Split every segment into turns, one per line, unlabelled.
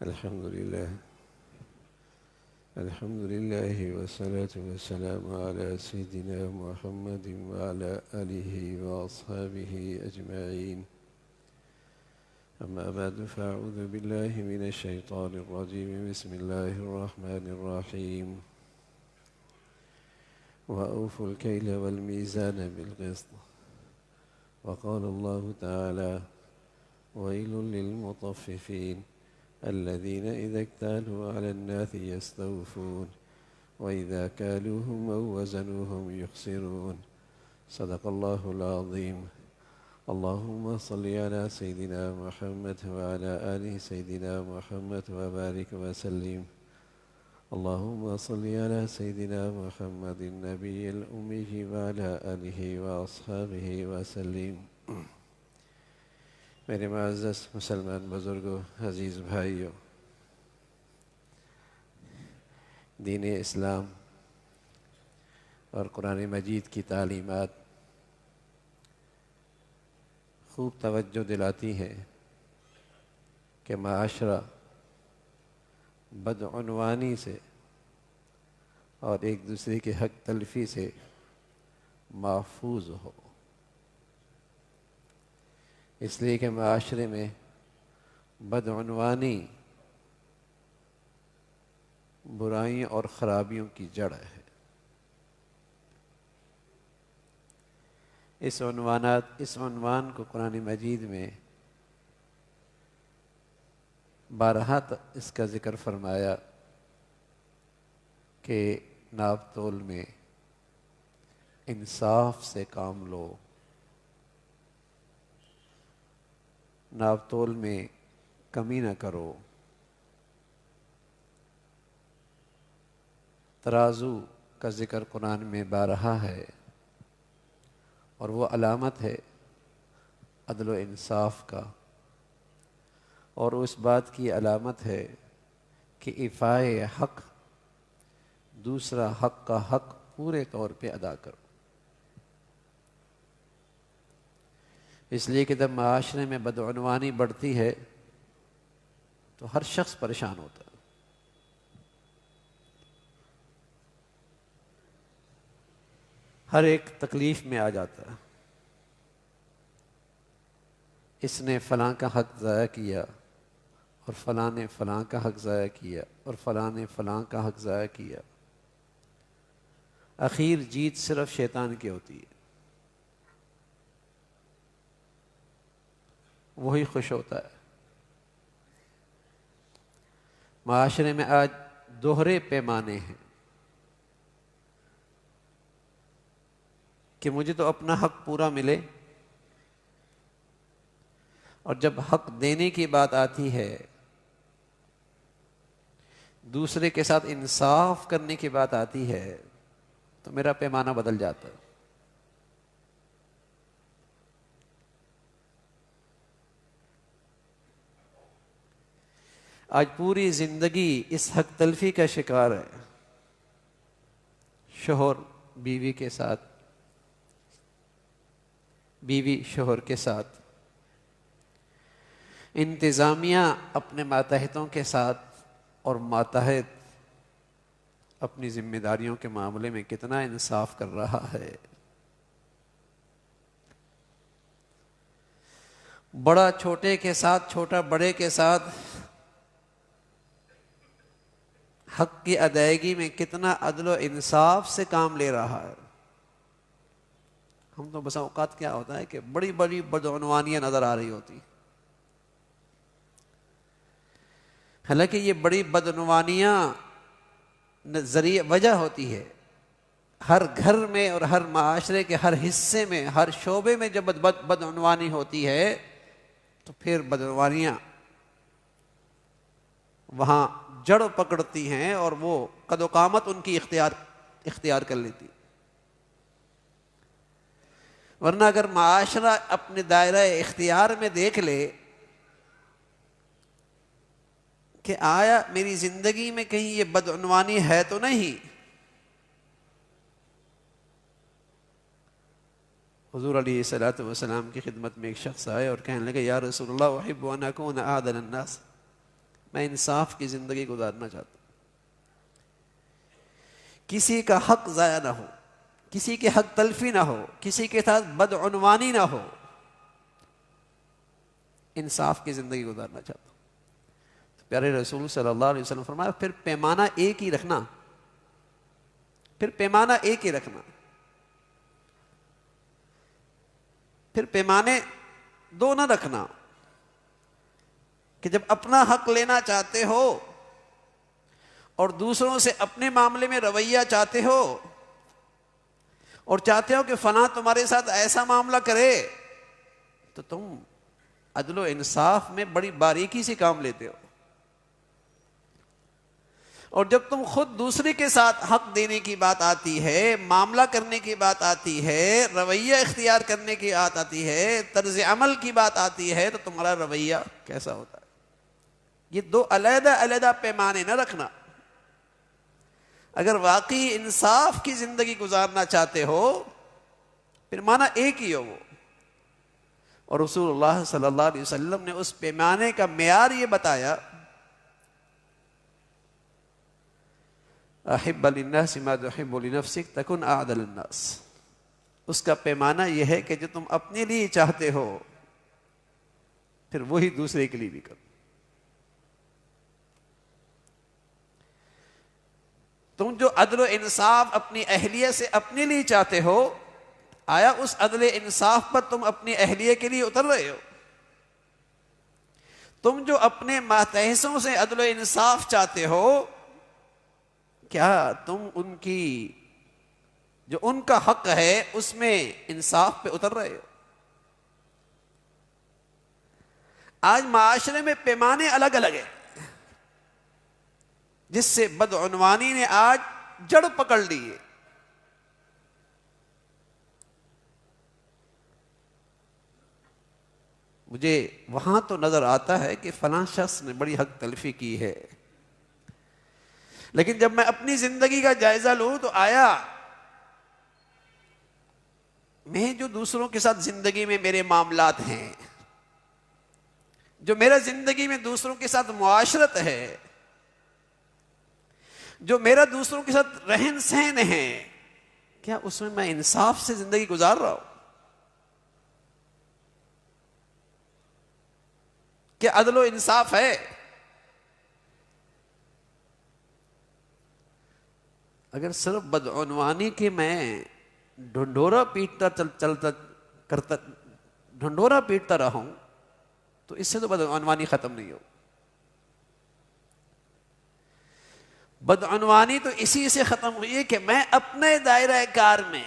الحمد لله والصلاة والسلام على سيدنا محمد وعلى آله وأصحابه أجمعين. أما بعد فأعوذ بالله من الشيطان الرجيم. بسم الله الرحمن الرحيم. وأوفوا الكيل والميزان بالقسط. وقال الله تعالى: ويل للمطففين الذين إذا اكتالوا على الناس يستوفون وإذا كالوهم أو وزنوهم يخسرون. صدق الله العظيم. اللهم صل على سيدنا محمد وعلى آل سيدنا محمد وبارك وسلم. اللهم صل على سيدنا محمد النبي الأمي وعلى آله وأصحابه وسلم. میرے معزز مسلمان بزرگوں، عزیز بھائیوں، دین اسلام اور قرآن مجید کی تعلیمات خوب توجہ دلاتی ہیں کہ معاشرہ بدعنوانی سے اور ایک دوسرے کے حق تلفی سے محفوظ ہو، اس لیے کہ معاشرے میں بدعنوانی برائیوں اور خرابیوں کی جڑ ہے۔ اس عنوان کو قرآن مجید میں بارہا اس کا ذکر فرمایا کہ ناپ تول میں انصاف سے کام لو، ناپ تول میں کمی نہ کرو، ترازو کا ذکر قرآن میں بارہا ہے، اور وہ علامت ہے عدل و انصاف کا، اور اس بات کی علامت ہے کہ ایفائے حق، دوسرا حق کا حق پورے طور پہ ادا کرو۔ اس لیے کہ جب معاشرے میں بدعنوانی بڑھتی ہے تو ہر شخص پریشان ہوتا ہے۔ ہر ایک تکلیف میں آ جاتا ہے۔ اس نے فلاں کا حق ضائع کیا، اور فلاں نے فلاں کا حق ضائع کیا، اور فلاں نے فلاں کا حق ضائع کیا۔ اخیر جیت صرف شیطان کی ہوتی ہے، وہی خوش ہوتا ہے۔ معاشرے میں آج دوہرے پیمانے ہیں کہ مجھے تو اپنا حق پورا ملے، اور جب حق دینے کی بات آتی ہے، دوسرے کے ساتھ انصاف کرنے کی بات آتی ہے، تو میرا پیمانہ بدل جاتا ہے۔ آج پوری زندگی اس حق تلفی کا شکار ہے۔ شوہر بیوی کے ساتھ، بیوی شوہر کے ساتھ، انتظامیہ اپنے ماتحتوں کے ساتھ، اور ماتحت اپنی ذمہ داریوں کے معاملے میں کتنا انصاف کر رہا ہے۔ بڑا چھوٹے کے ساتھ، چھوٹا بڑے کے ساتھ حق کی ادائیگی میں کتنا عدل و انصاف سے کام لے رہا ہے۔ ہم تو بس اوقات کیا ہوتا ہے کہ بڑی بڑی بدعنوانیاں نظر آ رہی ہوتی، حالانکہ یہ بڑی بدعنوانیاں ذریعہ وجہ ہوتی ہے۔ ہر گھر میں اور ہر معاشرے کے ہر حصے میں، ہر شعبے میں جب بدعنوانی ہوتی ہے تو پھر بدعنوانیاں وہاں جڑ پکڑتی ہیں، اور وہ قد و قامت ان کی اختیار کر لیتی۔ ورنہ اگر معاشرہ اپنے دائرہ اختیار میں دیکھ لے کہ آیا میری زندگی میں کہیں یہ بدعنوانی ہے تو نہیں۔ حضور علیہ الصلوۃ والسلام کی خدمت میں ایک شخص آئے اور کہنے لگے: یا رسول اللہ، احب ان اکون اعدل الناس، میں انصاف کی زندگی گزارنا چاہتا ہوں، کسی کا حق ضائع نہ ہو، کسی کے حق تلفی نہ ہو، کسی کے ساتھ بدعنوانی نہ ہو، انصاف کی زندگی گزارنا چاہتا ہوں۔ پیارے رسول صلی اللہ علیہ وسلم فرمایا پھر پیمانہ ایک ہی رکھنا، پھر پیمانہ ایک ہی رکھنا، پھر پیمانے دو نہ رکھنا کہ جب اپنا حق لینا چاہتے ہو اور دوسروں سے اپنے معاملے میں رویہ چاہتے ہو اور چاہتے ہو کہ فلاں تمہارے ساتھ ایسا معاملہ کرے، تو تم عدل و انصاف میں بڑی باریکی سے کام لیتے ہو، اور جب تم خود دوسرے کے ساتھ حق دینے کی بات آتی ہے، معاملہ کرنے کی بات آتی ہے، رویہ اختیار کرنے کی بات آتی ہے، طرز عمل کی بات آتی ہے، تو تمہارا رویہ کیسا ہوتا ہے؟ یہ دو علیحدہ علیحدہ پیمانے نہ رکھنا۔ اگر واقعی انصاف کی زندگی گزارنا چاہتے ہو پھر معنی ایک ہی ہو وہ، اور رسول اللہ صلی اللہ علیہ وسلم نے اس پیمانے کا معیار یہ بتایا، احب للناس ما تحب لنفسک تکن اعدل الناس، اس کا پیمانہ یہ ہے کہ جو تم اپنے لیے چاہتے ہو پھر وہی دوسرے کے لیے بھی کرو۔ تم جو عدل و انصاف اپنی اہلیہ سے اپنے لیے چاہتے ہو، آیا اس عدل انصاف پر تم اپنی اہلیہ کے لیے اتر رہے ہو؟ تم جو اپنے ماتحتوں سے عدل و انصاف چاہتے ہو، کیا تم ان کی جو ان کا حق ہے اس میں انصاف پہ اتر رہے ہو؟ آج معاشرے میں پیمانے الگ الگ ہیں، جس سے بدعنوانی نے آج جڑ پکڑ لی ہے۔ مجھے وہاں تو نظر آتا ہے کہ فلاں شخص نے بڑی حق تلفی کی ہے، لیکن جب میں اپنی زندگی کا جائزہ لوں تو آیا میں جو دوسروں کے ساتھ زندگی میں میرے معاملات ہیں، جو میرا زندگی میں دوسروں کے ساتھ معاشرت ہے، جو میرا دوسروں کے ساتھ رہن سہن ہے، کیا اس میں انصاف سے زندگی گزار رہا ہوں؟ کیا عدل و انصاف ہے؟ اگر صرف بدعنوانی کے میں ڈھنڈورا پیٹتا رہوں تو اس سے تو بدعنوانی ختم نہیں ہو۔ بدعنوانی تو اسی سے ختم ہوئی ہے کہ میں اپنے دائرہ کار میں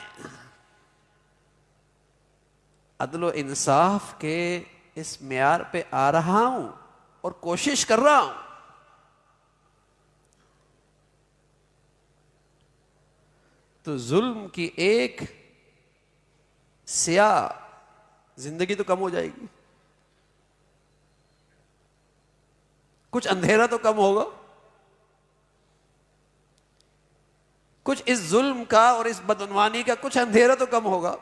عدل و انصاف کے اس معیار پہ آ رہا ہوں اور کوشش کر رہا ہوں۔ تو ظلم کی ایک سیاہ زندگی تو کم ہو جائے گی، کچھ اندھیرا تو کم ہوگا، کچھ اس ظلم کا اور اس بدعنوانی کا کچھ اندھیرا تو کم ہوگا،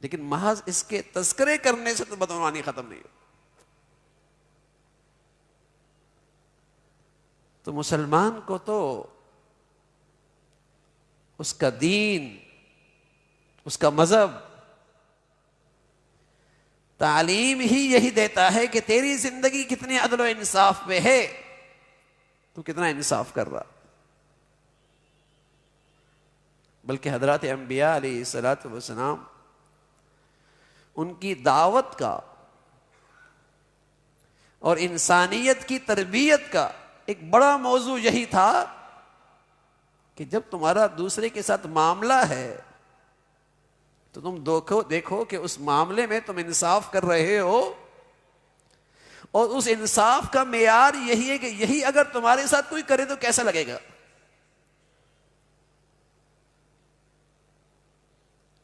لیکن محض اس کے تذکرے کرنے سے تو بدعنوانی ختم نہیں ہو۔ تو مسلمان کو تو اس کا دین، اس کا مذہب تعلیم ہی یہی دیتا ہے کہ تیری زندگی کتنی عدل و انصاف پہ ہے، تو کتنا انصاف کر رہا۔ بلکہ حضرات انبیاء علیہ الصلوۃ والسلام ان کی دعوت کا اور انسانیت کی تربیت کا ایک بڑا موضوع یہی تھا کہ جب تمہارا دوسرے کے ساتھ معاملہ ہے تو تم دیکھو کہ اس معاملے میں تم انصاف کر رہے ہو، اور اس انصاف کا معیار یہی ہے کہ یہی اگر تمہارے ساتھ کوئی کرے تو کیسا لگے گا۔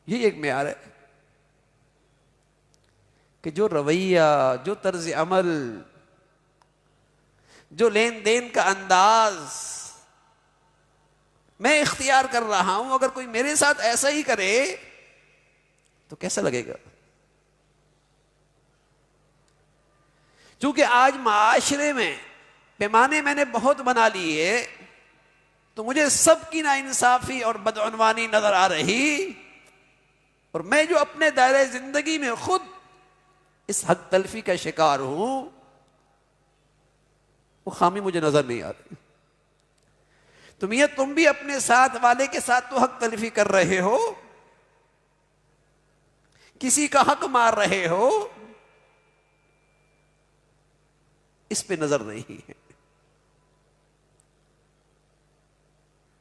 یہ ایک معیار ہے کہ جو رویہ، جو طرز عمل، جو لین دین کا انداز میں اختیار کر رہا ہوں، اگر کوئی میرے ساتھ ایسا ہی کرے تو کیسا لگے گا؟ چونکہ آج معاشرے میں پیمانے میں نے بہت بنا لیے تو مجھے سب کی ناانصافی اور بدعنوانی نظر آ رہی، اور میں جو اپنے دائرۂ زندگی میں خود اس حق تلفی کا شکار ہوں وہ خامی مجھے نظر نہیں آ رہی۔ تم بھی اپنے ساتھ والے کے ساتھ تو حق تلفی کر رہے ہو، کسی کا حق مار رہے ہو، اس پہ نظر نہیں ہے۔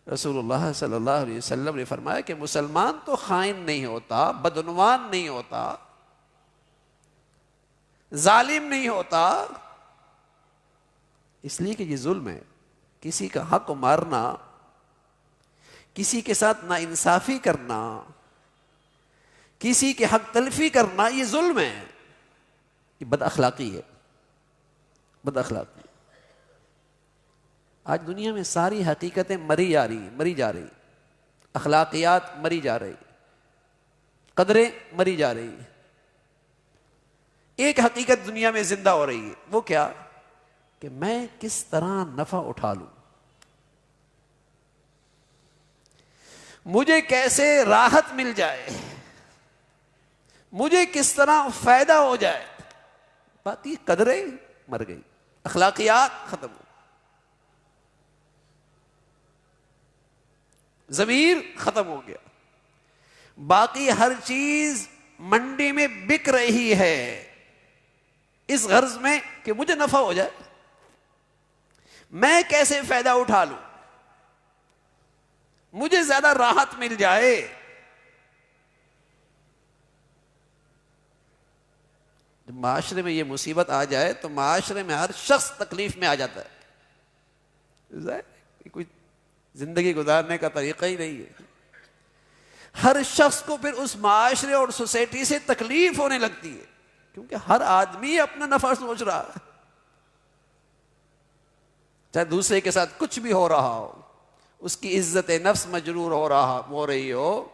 رسول اللہ صلی اللہ علیہ وسلم نے فرمایا کہ مسلمان تو خائن نہیں ہوتا، بدعنوان نہیں ہوتا، ظالم نہیں ہوتا، اس لیے کہ یہ ظلم ہے۔ کسی کا حق مارنا، کسی کے ساتھ ناانصافی کرنا، کسی کے حق تلفی کرنا، یہ ظلم ہے، یہ بد اخلاقی ہے، بد اخلاقی۔ آج دنیا میں ساری حقیقتیں مری جا رہی، اخلاقیات مری جا رہی، قدریں مری جا رہی۔ ایک حقیقت دنیا میں زندہ ہو رہی ہے، وہ کیا؟ کہ میں کس طرح نفع اٹھا لوں، مجھے کیسے راحت مل جائے، مجھے کس طرح فائدہ ہو جائے۔ باقی قدریں مر گئی، اخلاقیات ختم ہو، ضمیر ختم ہو گیا۔ باقی ہر چیز منڈی میں بک رہی ہے اس غرض میں کہ مجھے نفع ہو جائے، میں کیسے فائدہ اٹھا لوں، مجھے زیادہ راحت مل جائے۔ جب معاشرے میں یہ مصیبت آ جائے تو معاشرے میں ہر شخص تکلیف میں آ جاتا ہے، کوئی زندگی گزارنے کا طریقہ ہی نہیں ہے۔ ہر شخص کو پھر اس معاشرے اور سوسائٹی سے تکلیف ہونے لگتی ہے، کیونکہ ہر آدمی اپنا نفع سوچ رہا ہے، چاہے دوسرے کے ساتھ کچھ بھی ہو رہا ہو، اس کی عزت نفس مجرور ہو رہی ہو،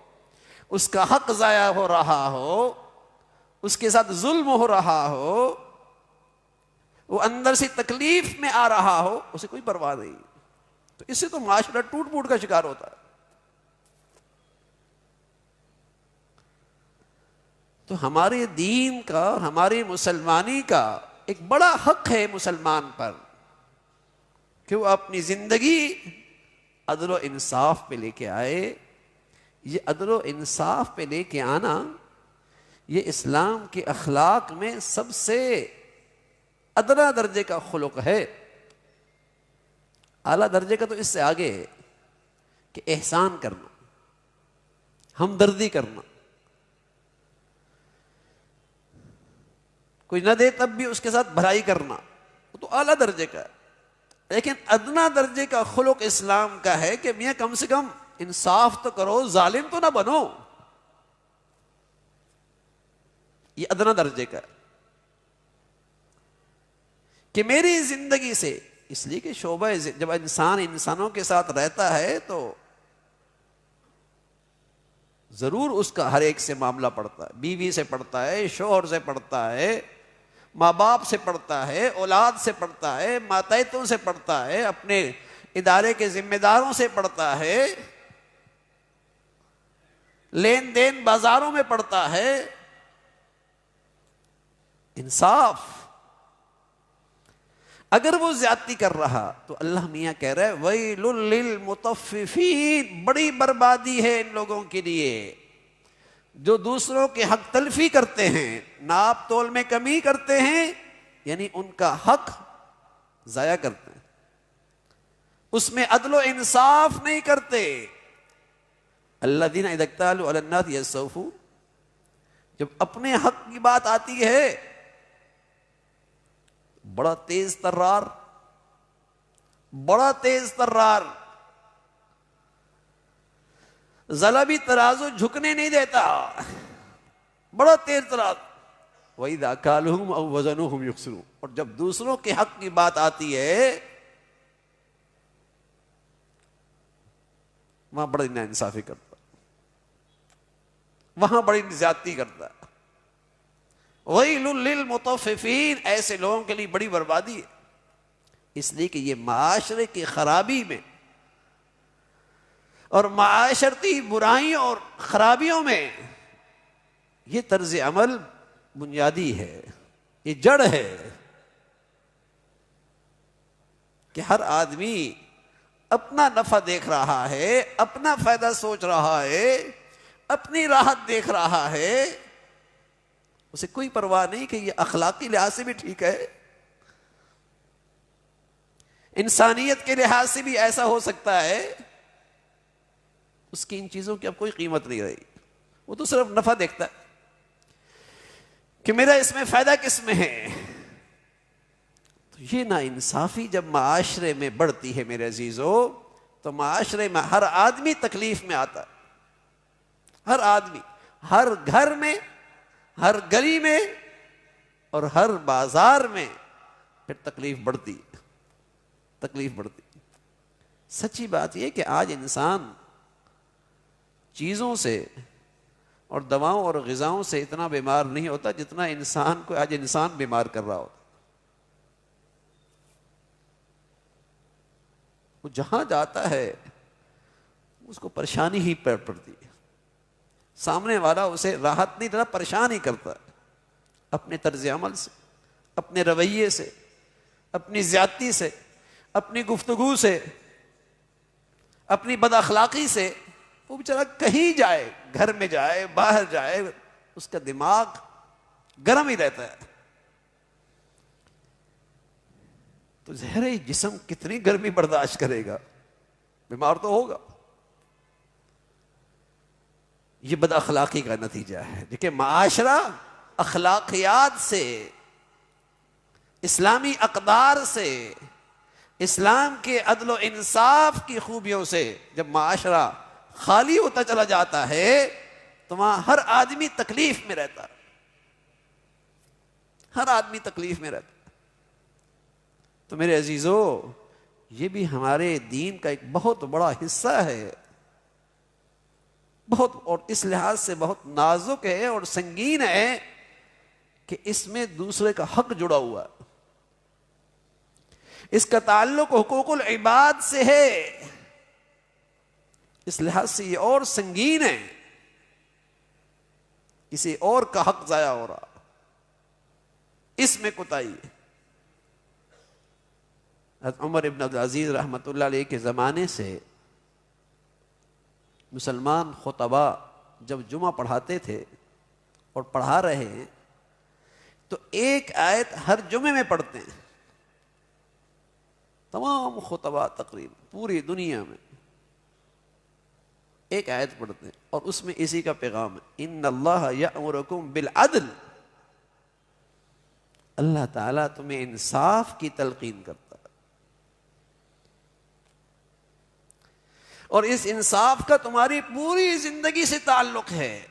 اس کا حق ضائع ہو رہا ہو، اس کے ساتھ ظلم ہو رہا ہو، وہ اندر سے تکلیف میں آ رہا ہو، اسے کوئی پرواہ نہیں۔ تو اس سے تو معاشرہ ٹوٹ پھوٹ کا شکار ہوتا ہے۔ تو ہمارے دین کا، ہماری مسلمانی کا ایک بڑا حق ہے مسلمان پر کہ وہ اپنی زندگی عدل و انصاف پہ لے کے آئے۔ یہ عدل و انصاف پہ لے کے آنا یہ اسلام کے اخلاق میں سب سے ادنا درجے کا خلق ہے۔ اعلیٰ درجے کا تو اس سے آگے ہے کہ احسان کرنا، ہمدردی کرنا، کوئی نہ دے تب بھی اس کے ساتھ بھلائی کرنا، وہ تو اعلیٰ درجے کا ہے۔ لیکن ادنا درجے کا خلق اسلام کا ہے کہ میاں کم سے کم انصاف تو کرو، ظالم تو نہ بنو، یہ ادنا درجے کا ہے کہ میری زندگی سے، اس لیے کہ شعبہ جب انسان انسانوں کے ساتھ رہتا ہے تو ضرور اس کا ہر ایک سے معاملہ پڑتا ہے، بیوی سے پڑتا ہے، شوہر سے پڑتا ہے، ماں باپ سے پڑتا ہے، اولاد سے پڑتا ہے، ماتحتوں سے پڑتا ہے، اپنے ادارے کے ذمہ داروں سے پڑتا ہے، لین دین بازاروں میں پڑتا ہے۔ انصاف، اگر وہ زیادتی کر رہا تو اللہ میاں کہہ رہے ویل للمطففین، بڑی بربادی ہے ان لوگوں کے لیے جو دوسروں کے حق تلفی کرتے ہیں، ناپ تول میں کمی کرتے ہیں، یعنی ان کا حق ضائع کرتے ہیں، اس میں عدل و انصاف نہیں کرتے۔ الذین اذا اکتالوا علی الناس یستوفون، جب اپنے حق کی بات آتی ہے بڑا تیز ترار، ذرا بھی ترازو جھکنے نہیں دیتا، بڑا تیز ترار۔ وَإِذَا كَالُوهُمْ أَوْ وَزَنُوهُمْ يُخْسِرُونَ، اور جب دوسروں کے حق کی بات آتی ہے وہاں بڑی ناانصافی کرتا، وہاں بڑی زیادتی کرتا۔ ویل للمطففین، ایسے لوگوں کے لیے بڑی بربادی ہے، اس لیے کہ یہ معاشرے کی خرابی میں اور معاشرتی برائیوں اور خرابیوں میں یہ طرز عمل بنیادی ہے، یہ جڑ ہے کہ ہر آدمی اپنا نفع دیکھ رہا ہے، اپنا فائدہ سوچ رہا ہے، اپنی راحت دیکھ رہا ہے، اسے کوئی پرواہ نہیں کہ یہ اخلاقی لحاظ سے بھی ٹھیک ہے، انسانیت کے لحاظ سے بھی ایسا ہو سکتا ہے، اس کی ان چیزوں کی اب کوئی قیمت نہیں رہی، وہ تو صرف نفع دیکھتا ہے کہ میرا اس میں فائدہ کس میں ہے۔ تو یہ ناانصافی جب معاشرے میں بڑھتی ہے میرے عزیزو، تو معاشرے میں ہر آدمی تکلیف میں آتا ہے، ہر آدمی، ہر گھر میں، ہر گلی میں اور ہر بازار میں پھر تکلیف بڑھتی، تکلیف بڑھتی۔ سچی بات یہ کہ آج انسان چیزوں سے اور دواؤں اور غذاؤں سے اتنا بیمار نہیں ہوتا جتنا انسان کو آج انسان بیمار کر رہا ہوتا۔ وہ جہاں جاتا ہے اس کو پریشانی ہی پڑتی ہے، سامنے والا اسے راحت نہیں دیتا، پریشان ہی کرتا ہے، اپنے طرز عمل سے، اپنے رویے سے، اپنی زیادتی سے، اپنی گفتگو سے، اپنی بد اخلاقی سے۔ وہ بیچارہ کہیں جائے، گھر میں جائے، باہر جائے، اس کا دماغ گرم ہی رہتا ہے۔ تو ظاہر ہے جسم کتنی گرمی برداشت کرے گا، بیمار تو ہوگا۔ یہ بد اخلاقی کا نتیجہ ہے۔ دیکھیں معاشرہ اخلاقیات سے، اسلامی اقدار سے، اسلام کے عدل و انصاف کی خوبیوں سے جب معاشرہ خالی ہوتا چلا جاتا ہے تو وہاں ہر آدمی تکلیف میں رہتا، ہر آدمی تکلیف میں رہتا۔ تو میرے عزیزو، یہ بھی ہمارے دین کا ایک بہت بڑا حصہ ہے، بہت، اور اس لحاظ سے بہت نازک ہے اور سنگین ہے کہ اس میں دوسرے کا حق جڑا ہوا ہے، اس کا تعلق حقوق العباد سے ہے، اس لحاظ سے یہ اور سنگین ہے، کسی اور کا حق ضائع ہو رہا، اس میں کوتاہی ہے۔ حضرت عمر ابن عبدالعزیز رحمۃ اللہ علیہ کے زمانے سے مسلمان خطباء جب جمعہ پڑھاتے تھے اور پڑھا رہے ہیں تو ایک آیت ہر جمعے میں پڑھتے ہیں، تمام خطباء تقریباً پوری دنیا میں ایک آیت پڑھتے ہیں، اور اس میں اسی کا پیغام ہے، ان اللہ یأمرکم بالعدل، اللہ تعالیٰ تمہیں انصاف کی تلقین کرتا ہے، اور اس انصاف کا تمہاری پوری زندگی سے تعلق ہے،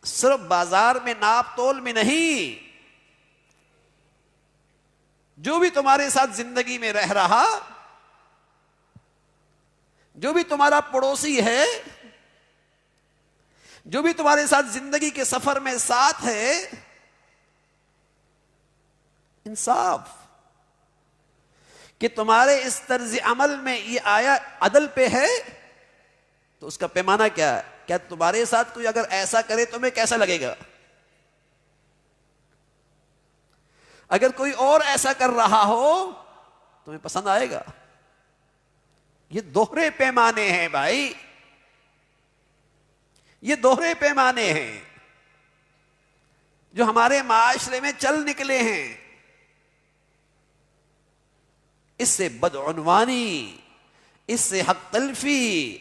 صرف بازار میں ناپ تول میں نہیں۔ جو بھی تمہارے ساتھ زندگی میں رہ رہا، جو بھی تمہارا پڑوسی ہے، جو بھی تمہارے ساتھ زندگی کے سفر میں ساتھ ہے، انصاف کہ تمہارے اس طرز عمل میں یہ آیا عدل پہ ہے، تو اس کا پیمانہ کیا ہے؟ کیا تمہارے ساتھ کوئی اگر ایسا کرے تمہیں کیسا لگے گا؟ اگر کوئی اور ایسا کر رہا ہو تمہیں پسند آئے گا؟ یہ دوہرے پیمانے ہیں بھائی، یہ دوہرے پیمانے ہیں جو ہمارے معاشرے میں چل نکلے ہیں۔ اس سے بدعنوانی، اس سے حق تلفی،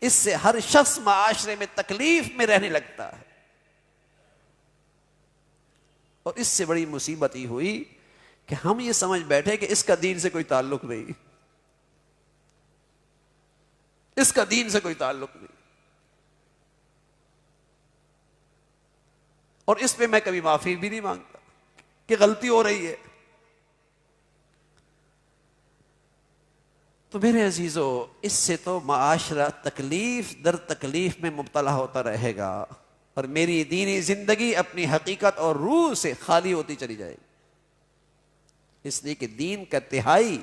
اس سے ہر شخص معاشرے میں تکلیف میں رہنے لگتا ہے، اور اس سے بڑی مصیبت یہ ہوئی کہ ہم یہ سمجھ بیٹھے کہ اس کا دین سے کوئی تعلق نہیں، اس کا دین سے کوئی تعلق نہیں، اور اس پہ میں کبھی معافی بھی نہیں مانگتا کہ غلطی ہو رہی ہے۔ تو میرے عزیزو، اس سے تو معاشرہ تکلیف در تکلیف میں مبتلا ہوتا رہے گا، اور میری دینی زندگی اپنی حقیقت اور روح سے خالی ہوتی چلی جائے گی۔ اس لیے کہ دین کا تہائی،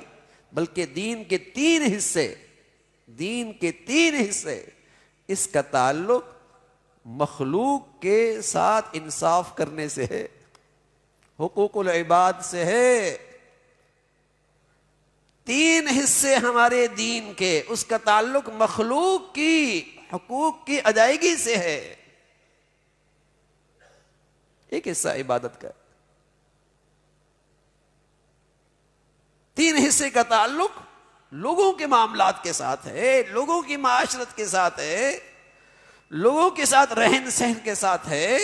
بلکہ دین کے تین حصے اس کا تعلق مخلوق کے ساتھ انصاف کرنے سے ہے، حقوق العباد سے ہے۔ 3 حصے ہمارے دین کے، اس کا تعلق مخلوق کی حقوق کی ادائیگی سے ہے۔ ایک حصہ عبادت کا، 3 حصے کا تعلق لوگوں کے معاملات کے ساتھ ہے، لوگوں کی معاشرت کے ساتھ ہے، لوگوں کے ساتھ رہن سہن کے ساتھ ہے۔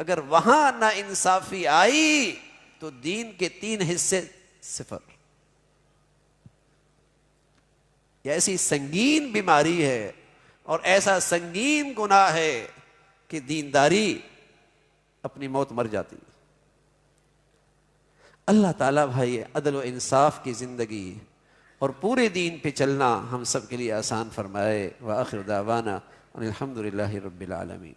اگر وہاں نا انصافی آئی تو دین کے 3 حصے صفر۔ یہ ایسی سنگین بیماری ہے اور ایسا سنگین گناہ ہے کہ دینداری اپنی موت مر جاتی۔ اللہ تعالیٰ بھائی عدل و انصاف کی زندگی اور پورے دین پہ چلنا ہم سب کے لیے آسان فرمائے۔ وآخر دعوانا ان الحمد للہ رب العالمین۔